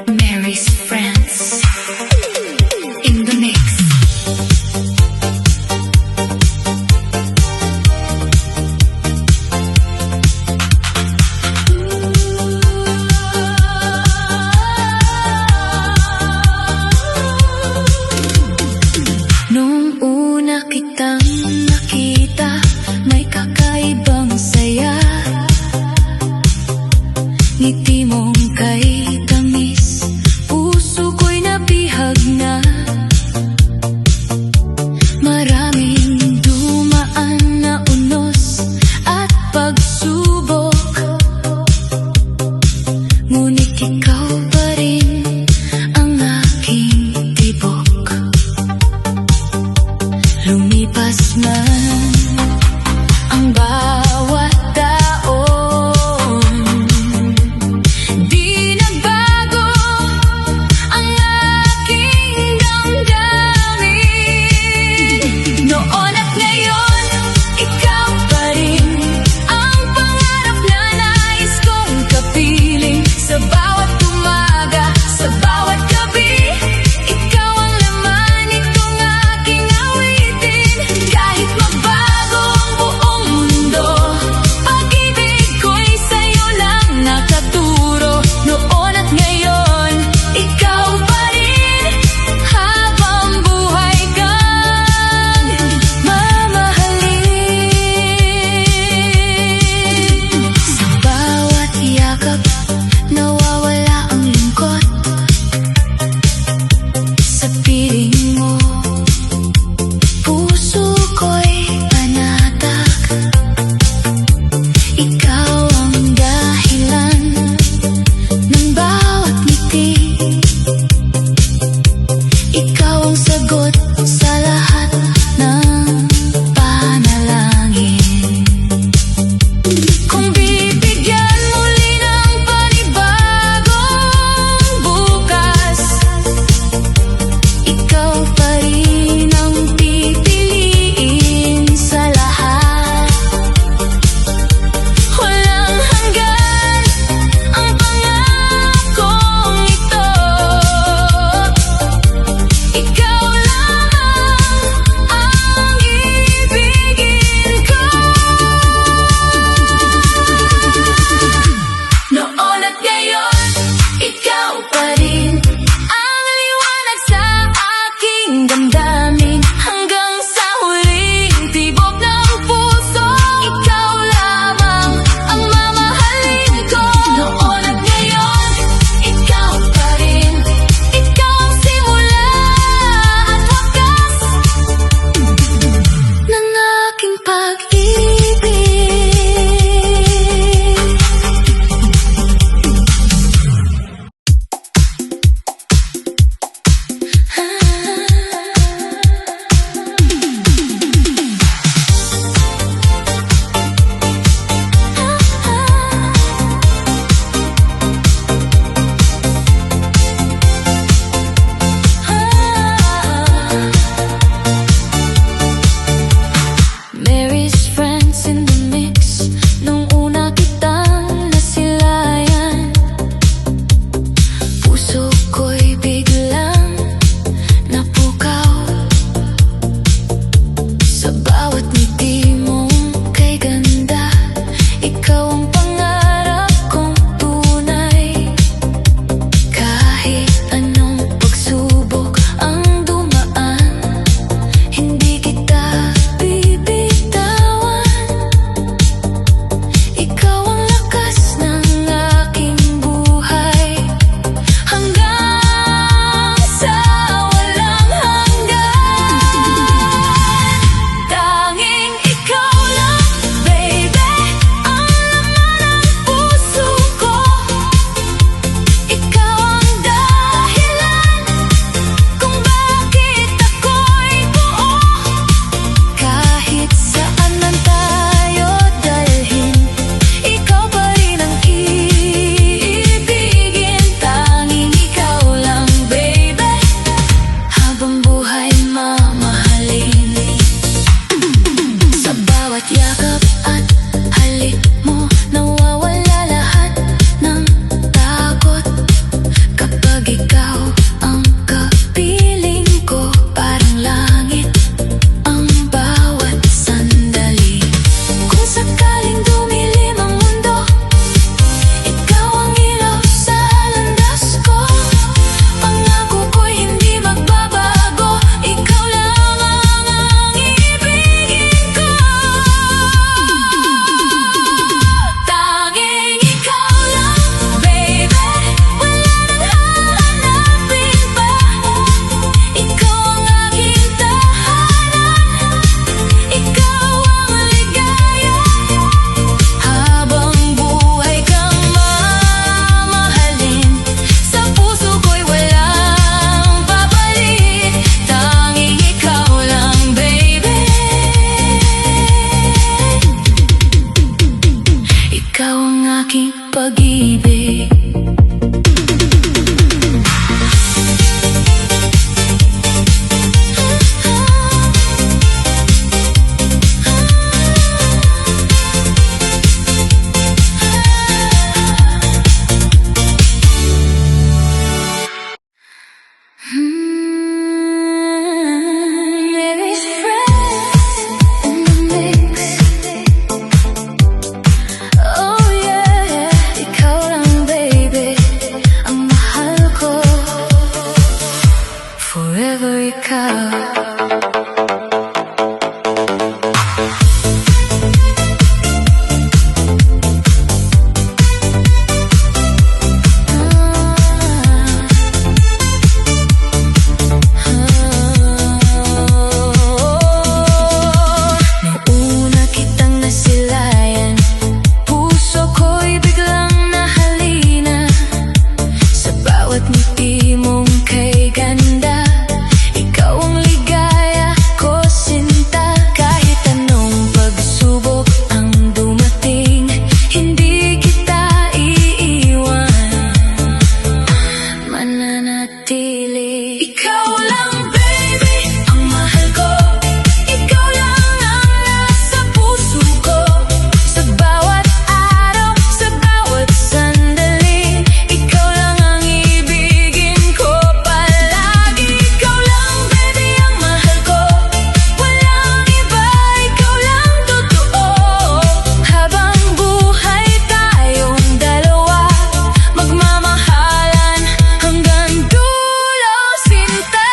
Mary's Friends in the mix. Nung una kitang nakita, may kakaibang saya. pag-ibig. Mary's friends in the mix. Oh yeah, ikaw lang baby, ang mahal ko. Forever ikaw. Nauna kitang nasilayan, puso ko'y biglang nahalina. Sa bawat ngiti mong kay ganda, ikaw ang ligaya ko sinta. Kahit anong pagsubok ang dumating, hindi kita iiwan, mananatili. Ikaw lang baby, ang mahal ko. Ikaw lang ang nasa puso ko. Sa bawat araw, sa bawat sandali, ikaw lang ang ibigin ko palagi. Ikaw lang baby, ang mahal ko. Walang iba, ikaw lang totoo. Habang buhay tayong dalawa, magmamahalan hanggang dulo sinta.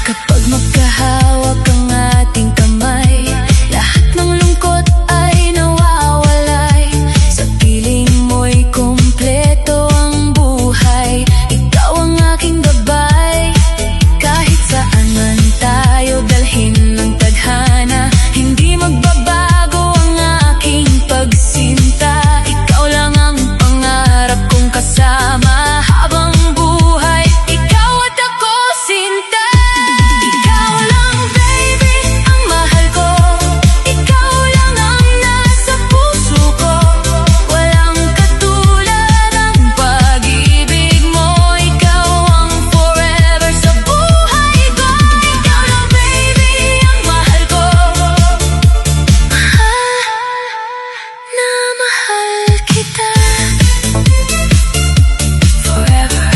Kapag magkahawak ang ating kamay, lahat ng lungkot ay nawawalay. Sa piling mo'y kumpleto ang buhay, ikaw ang aking gabay. Kahit saan man tayo dalhin ng tadhana, hindi magbabago ang aking pagsinta. Ikaw lang ang pangarap kong kasama habang buhay, ikaw at ako sinta. Ikaw lang baby, ang mahal ko. Ikaw lang ang nasa puso ko. Walang katulad ang pag-ibig mo. Ikaw ang forever sa buhay ko. Ikaw lang baby, ang mahal ko. Na mahal kita forever.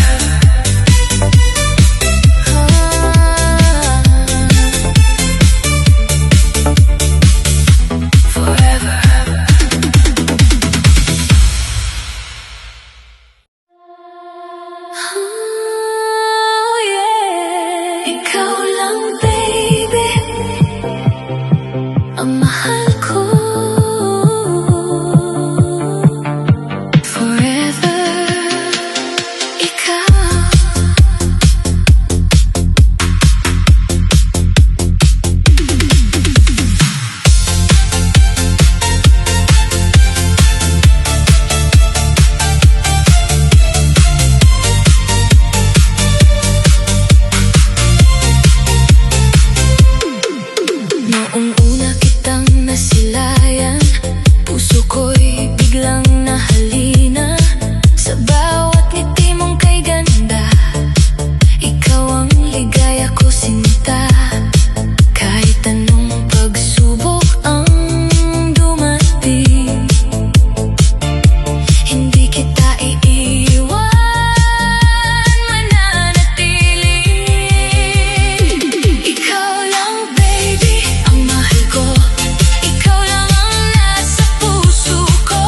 Forever. Oh yeah, ikaw lang baby, ang mahal ko. Forever ikaw. Noong una kitang nasilayan, puso ko'y biglang nahalina. Sa bawat ngiti mong kay ganda, ikaw ang ligaya ko sinta. Kahit anong pagsubok ang dumating, hindi kita iiwan, mananatili. Ikaw lang baby, ang mahal ko. Ikaw lang ang nasa puso ko.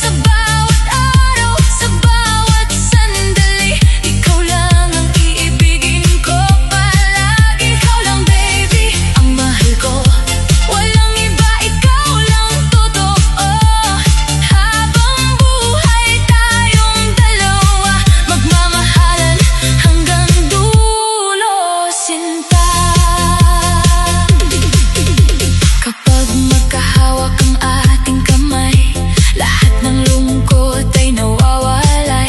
Sa bawat araw, sa bawat sandali, ikaw lang ang iibigin ko palagi. Ikaw lang baby, ang mahal ko. Walang iba, ikaw lang totoo. Habang buhay tayong dalawa, magmamahalan hanggang dulo sinta. Kapag magkahawak ang ating kamay, lahat ng lungkot ay nawawalay.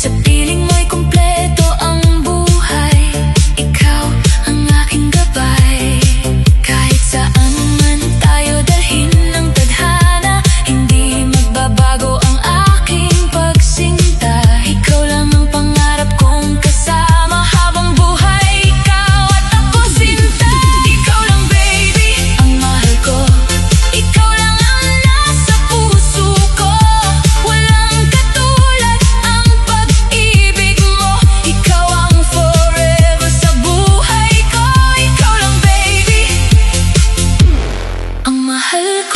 Sa piling mo'y kumpleto ang buhay, ikaw ang aking gabay. Kahit saan man tayo dalhin ng tadhana, mahal ko.